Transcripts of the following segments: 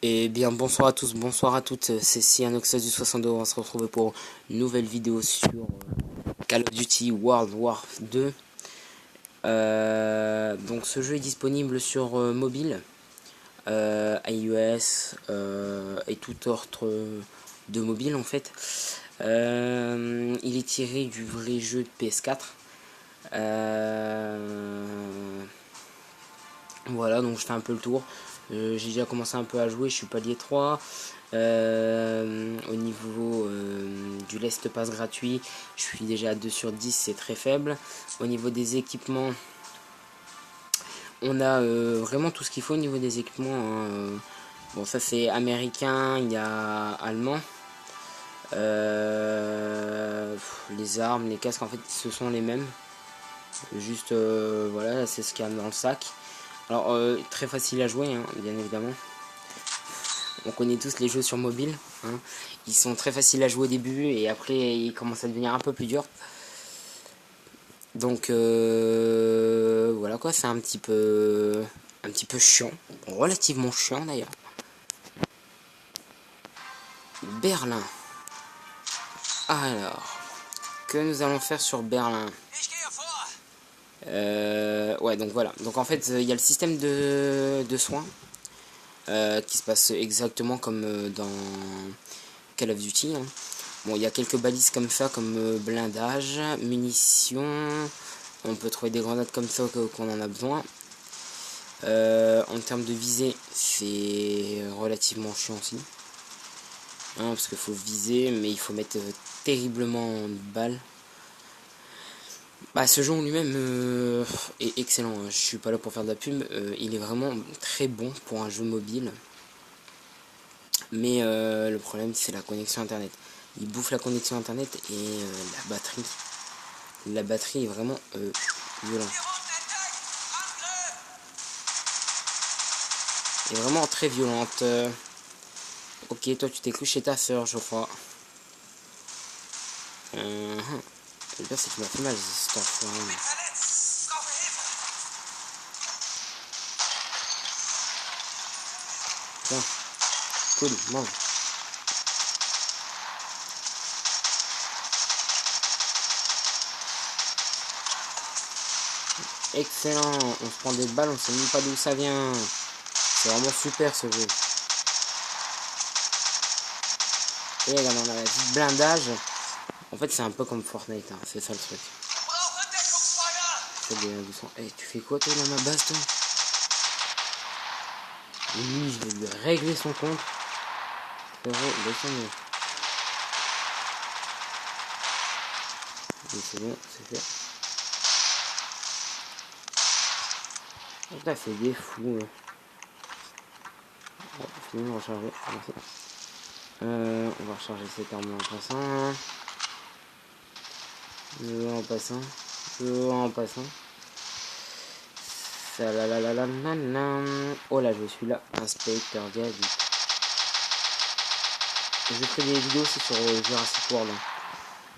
Et bien bonsoir à tous, bonsoir à toutes, c'est Cyanoxus du 62, on va se retrouver pour une nouvelle vidéo sur Call of Duty World War 2. Donc ce jeu est disponible sur mobile, iOS et tout autre de mobile en fait. Il est tiré du vrai jeu de PS4. Voilà, donc je fais un peu le tour. J'ai déjà commencé un peu à jouer, je suis palier 3. Au niveau du Last Pass gratuit, je suis déjà à 2 sur 10, c'est très faible. Au niveau des équipements, on a vraiment tout ce qu'il faut au niveau des équipements, hein. Bon, ça c'est américain, il y a allemand. Les armes, les casques, en fait, ce sont les mêmes. Juste, voilà, c'est ce qu'il y a dans le sac. Alors, très facile à jouer, hein, bien évidemment. On connaît tous les jeux sur mobile, hein. Ils sont très faciles à jouer au début et après ils commencent à devenir un peu plus durs. Donc voilà quoi, c'est un petit peu chiant, relativement chiant d'ailleurs. Berlin. Alors, que nous allons faire sur Berlin? Ouais, donc voilà. Donc en fait, il y a le système de soins qui se passe exactement comme dans Call of Duty, hein. Bon, il y a quelques balises comme ça, comme blindage, munitions. On peut trouver des grenades comme ça qu'on en a besoin. En termes de visée, c'est relativement chiant aussi, hein, parce qu'il faut viser, mais il faut mettre terriblement de balles. Bah, ce jeu en lui-même est excellent, hein. Je suis pas là pour faire de la pub. Il est vraiment très bon pour un jeu mobile. Mais le problème, c'est la connexion internet. Il bouffe la connexion internet et la batterie. La batterie est vraiment violente. Est vraiment très violente. Ok, toi tu t'es cru chez ta soeur, je crois. Le pire, c'est qu'il m'a fait mal, cet enfant. Tiens, cool, mange. Excellent, on se prend des balles, on sait même pas d'où ça vient. C'est vraiment super ce jeu. Et regarde, on a la vie de blindage. En fait, c'est un peu comme Fortnite, hein, c'est ça le truc. Hey, tu fais quoi toi dans ma base, toi? Oui, je vais lui régler son compte. Frérot, descends-moi. C'est bon, c'est fait. Là, c'est des fous. Hein. Bon, fini de recharger. Merci. On va recharger cette arme en passant. En passant. En passant. Oh là, je suis là. Inspecteur Gadget. Je ferai des vidéos aussi sur Jurassic World.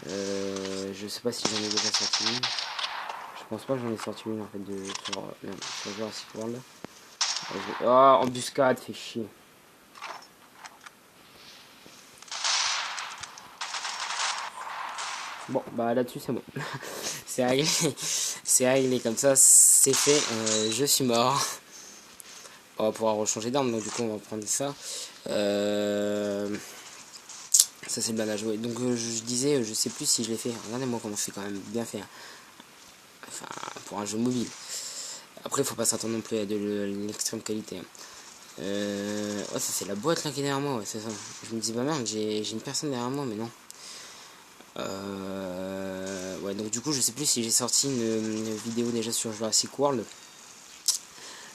Je sais pas si j'en ai déjà sorti une. Je pense pas que j'en ai sorti une en fait sur Jurassic World. Oh, embuscade, fait chier. Bon, bah là-dessus c'est bon. C'est réglé. C'est réglé comme ça, c'est fait. Je suis mort. On va pouvoir rechanger d'arme, donc du coup on va prendre ça. Ça c'est bien à jouer. Donc je disais, je sais plus si je l'ai fait. Regardez-moi comment c'est quand même bien fait. Enfin, pour un jeu mobile. Après, il faut pas s'attendre non plus à de l'extrême qualité, hein. Ouais, ça c'est la boîte là qui est derrière moi, ouais, c'est ça. Je me dis, bah merde, j'ai une personne derrière moi, mais non. Ouais, donc du coup, je sais plus si j'ai sorti une vidéo déjà sur Jurassic World.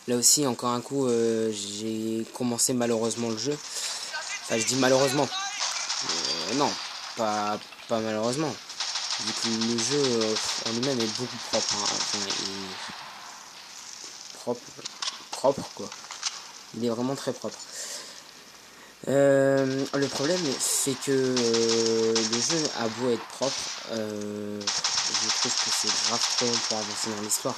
Là aussi, encore un coup, j'ai commencé malheureusement le jeu. Enfin, je dis malheureusement. Non, pas, pas malheureusement. Vu que le jeu en lui-même est beaucoup propre, hein. Enfin, il est propre quoi. Il est vraiment très propre. Le problème, c'est que le jeu a beau être propre, je trouve que c'est grave trop long pour avancer dans l'histoire.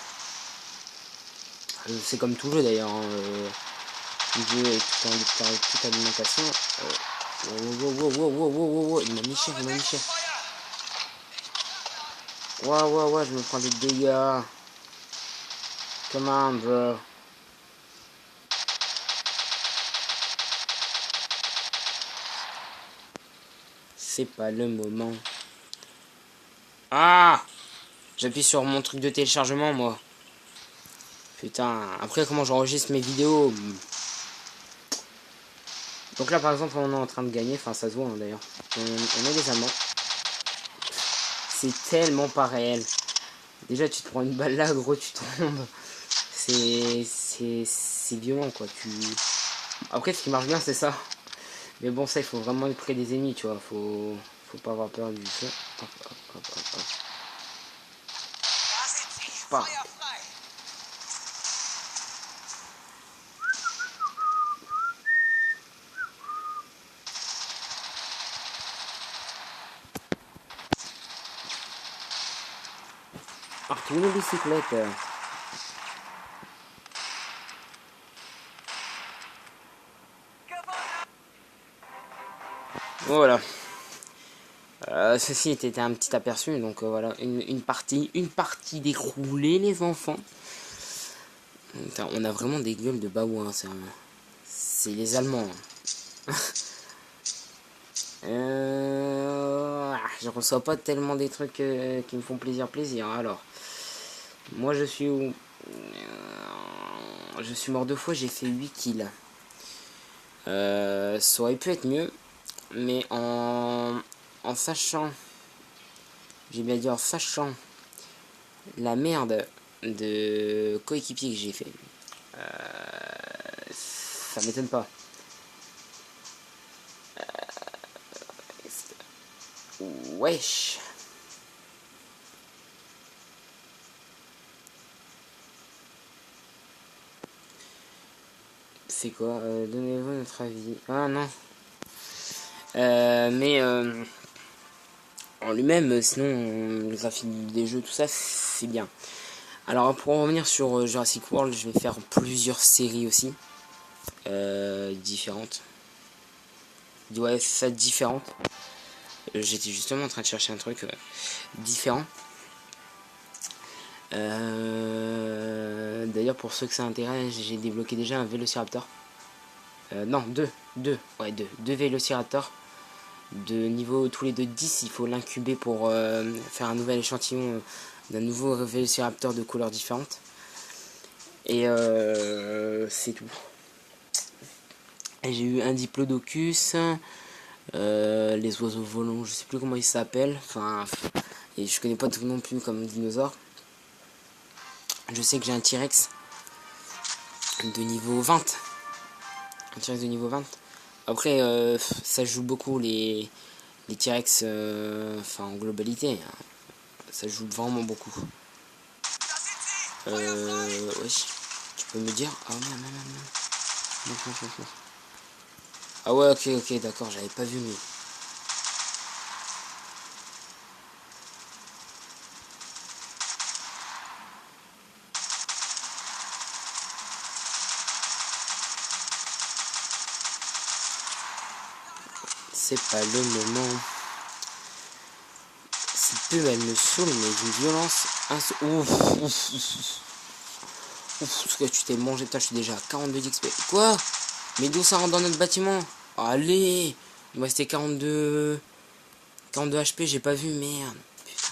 C'est comme tout jeu d'ailleurs, hein. Dieu et toute alimentation. Wow, il m'a mis cher, il m'a mis cher. Ouais, je me prends des dégâts. Come on, bro. C'est pas le moment. Ah! J'appuie sur mon truc de téléchargement, moi. Putain, après comment j'enregistre mes vidéos. Donc là, par exemple, on est en train de gagner. Enfin, ça se voit, hein, d'ailleurs. On est les Allemands. C'est tellement pas réel. Déjà, tu te prends une balle là, gros, tu tombes. C'est violent, quoi. Après, ce qui marche bien, c'est ça. Mais bon, ça, il faut vraiment être près des ennemis, tu vois. Faut pas avoir peur du feu. Hop. Pas. Retourne les bicyclettes. Voilà. Ceci était un petit aperçu, donc voilà, une partie déroulée, les enfants. Putain, on a vraiment des gueules de babouins, c'est les Allemands. Je reçois pas tellement des trucs qui me font plaisir. Alors, moi je suis où? Je suis mort 2 fois, j'ai fait 8 kills. Ça aurait pu être mieux, mais en sachant, j'ai bien dit en sachant la merde de coéquipier que j'ai fait, ça m'étonne pas. Wesh. C'est quoi? Donnez-vous notre avis. Ah non. Mais en lui-même, sinon, le graphisme des jeux, tout ça, c'est bien. Alors, pour en revenir sur Jurassic World, je vais faire plusieurs séries aussi. Différentes. Ouais, ça différentes. J'étais justement en train de chercher un truc différent. D'ailleurs, pour ceux que ça intéresse, j'ai débloqué déjà un Vélociraptor. Non, deux Vélociraptors. De niveau tous les deux 10, il faut l'incuber pour faire un nouvel échantillon d'un nouveau Vélociraptor de couleurs différentes. Et c'est tout. J'ai eu un Diplodocus, les oiseaux volants, je sais plus comment ils s'appellent. Enfin, et je connais pas tout non plus comme dinosaure. Je sais que j'ai un T-Rex de niveau 20. Un T-Rex de niveau 20. Après, ça joue beaucoup les T-Rex en globalité. Hein. Ça joue vraiment beaucoup. Wesh. Tu peux me dire? Ah merde. Non. Ah ouais, ok, d'accord, j'avais pas vu, mais... C'est pas le moment. Cette pub, elle me saoule, mais d'une violence... Ouf, ce que tu t'es mangé, putain, je suis déjà à 42 d'XP. Quoi? Mais d'où ça rentre dans notre bâtiment? Allez! Il me restait 42 HP, j'ai pas vu, merde. Putain.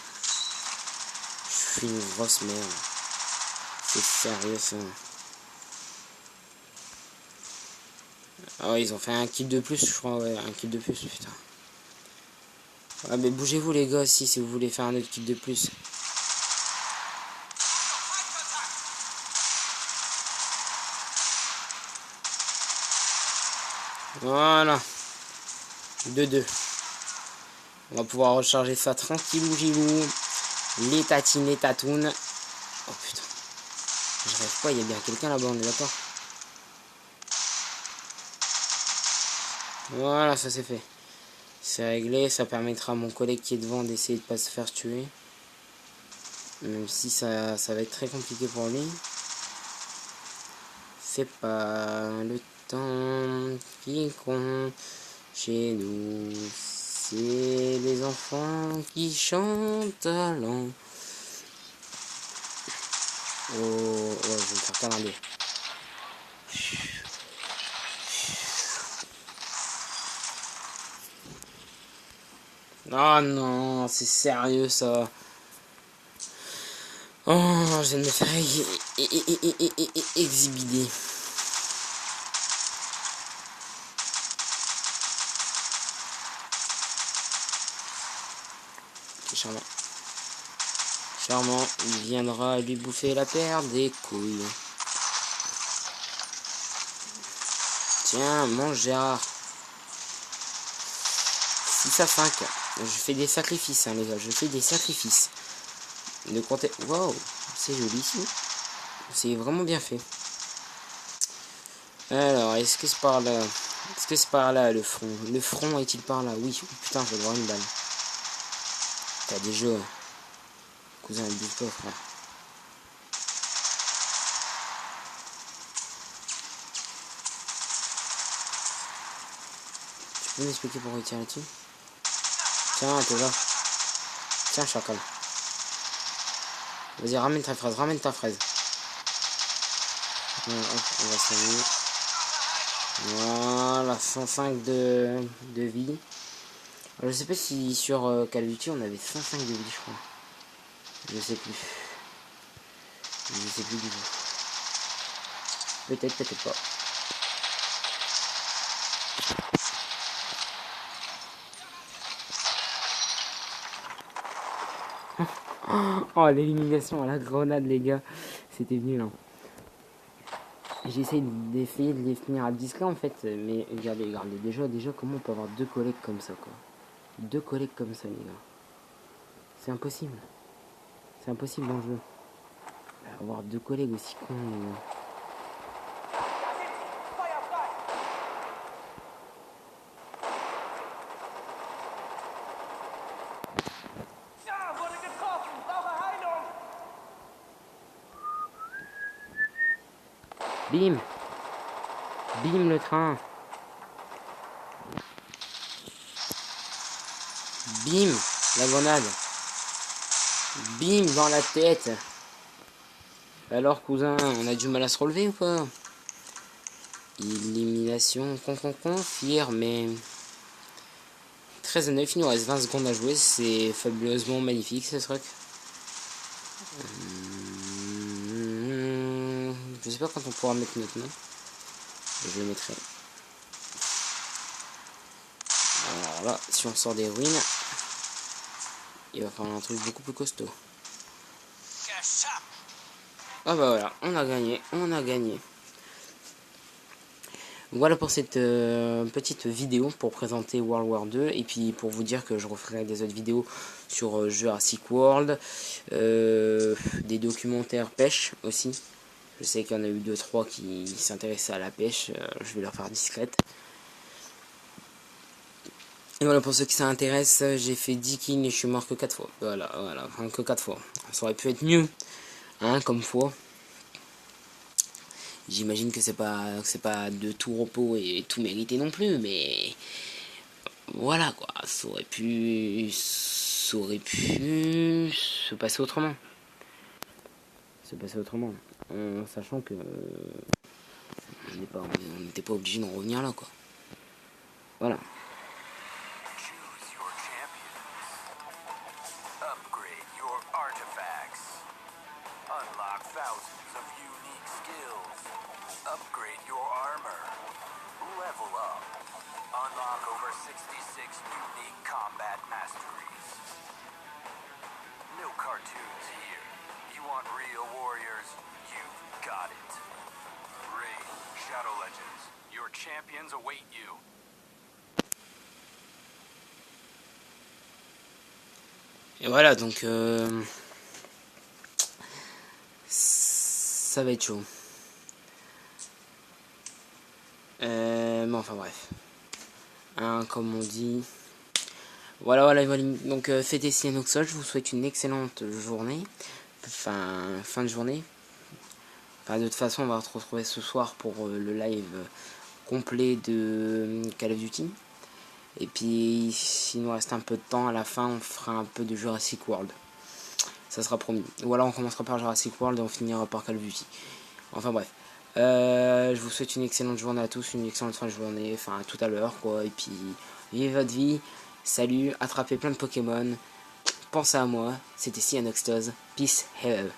Je suis une grosse merde. C'est sérieux, ça. Ah ouais, ils ont fait un kill de plus, je crois, ouais, un kill de plus, putain. Ah mais bougez-vous les gars si vous voulez faire un autre kill de plus. Voilà. 2-2. On va pouvoir recharger ça tranquillou gilou. Les tatines, les tatounes. Oh putain. Je rêve pas, il y a bien quelqu'un là-bas, on est d'accord. Voilà, ça c'est fait. C'est réglé, ça permettra à mon collègue qui est devant d'essayer de pas se faire tuer. Même si ça va être très compliqué pour lui. fait pas le temps qui compte chez nous. C'est les enfants qui chantent à l'an. Oh, ouais, je vais me faire câliner. Oh non, c'est sérieux ça. Oh, je viens de me faire exhibider. C'est charmant. Charmant, il viendra lui bouffer la paire des couilles. Tiens, mange Gérard. 6 à 5. Je fais des sacrifices, hein, les gars. Je fais des sacrifices. Ne comptez. Waouh, c'est joli ici. C'est vraiment bien fait. Alors, est-ce que c'est par là? Est-ce que c'est par là le front? Le front est-il par là? Oui. Oh, putain, je vais voir une balle. T'as des jeux. Cousin, abuse pas, frère. Tu peux m'expliquer pourquoi il tire là-dessus? Tiens, t'es là. Tiens, chacal. Vas-y, ramène ta fraise, ramène ta fraise. Hop, on va s'amuser. Voilà, 105 de vie. Alors, je sais pas si sur Call of Duty on avait 105 de vie, je crois. Je sais plus. Je sais plus du tout. Peut-être, peut-être pas. Oh, l'élimination à la grenade, les gars. C'était nul, hein. J'ai essayé de les finir à 10 là en fait. Mais regardez, regardez. Déjà, comment on peut avoir deux collègues comme ça, quoi. Deux collègues comme ça, les gars. C'est impossible. C'est impossible dans le jeu. Avoir deux collègues aussi cons, les gars. Bim! Bim le train! Bim! La grenade! Bim dans la tête! Alors, cousin, on a du mal à se relever ou pas? Élimination confirmée. 13 à 9, il nous reste 20 secondes à jouer. C'est fabuleusement magnifique ce truc. Je sais pas quand on pourra mettre notre nom. Je le mettrai. Alors là, si on sort des ruines, il va falloir un truc beaucoup plus costaud. Ah bah voilà, on a gagné, on a gagné. Voilà pour cette petite vidéo pour présenter World War 2 et puis pour vous dire que je referai des autres vidéos sur Jurassic World, des documentaires pêche aussi. Je sais qu'il y en a eu 2-3 qui s'intéressaient à la pêche, je vais leur faire discrète. Et voilà, pour ceux qui s'intéressent, j'ai fait 10 kills et je suis mort que 4 fois. Voilà, enfin que 4 fois. Ça aurait pu être mieux, hein, comme fois. J'imagine que c'est pas de tout repos et tout mérité non plus, mais voilà quoi, ça aurait pu se passer autrement. En sachant que on n'était pas obligé d'en revenir là quoi. Voilà. Upgrade your armor. Level up. Unlock over 66 unique combat masteries. No cartoons here. You want real warriors? You've got it. Raid, Shadow Legends. Your champions await you. Et voilà, donc ça va être chaud. Mais enfin bref. Hein, comme on dit. Voilà, donc fêtez Cyanoxol, je vous souhaite une excellente journée. Fin de journée. Enfin, de toute façon, on va se retrouver ce soir pour le live complet de Call of Duty. Et puis, s'il nous reste un peu de temps, à la fin, on fera un peu de Jurassic World. Ça sera promis. Ou alors on commencera par Jurassic World et on finira par Call of Duty. Enfin bref. Je vous souhaite une excellente journée à tous, une excellente fin de journée, enfin à tout à l'heure quoi. Et puis, vivez votre vie. Salut, attrapez plein de Pokémon. Pensez à moi, c'était Cyanoxtose. Peace, hell.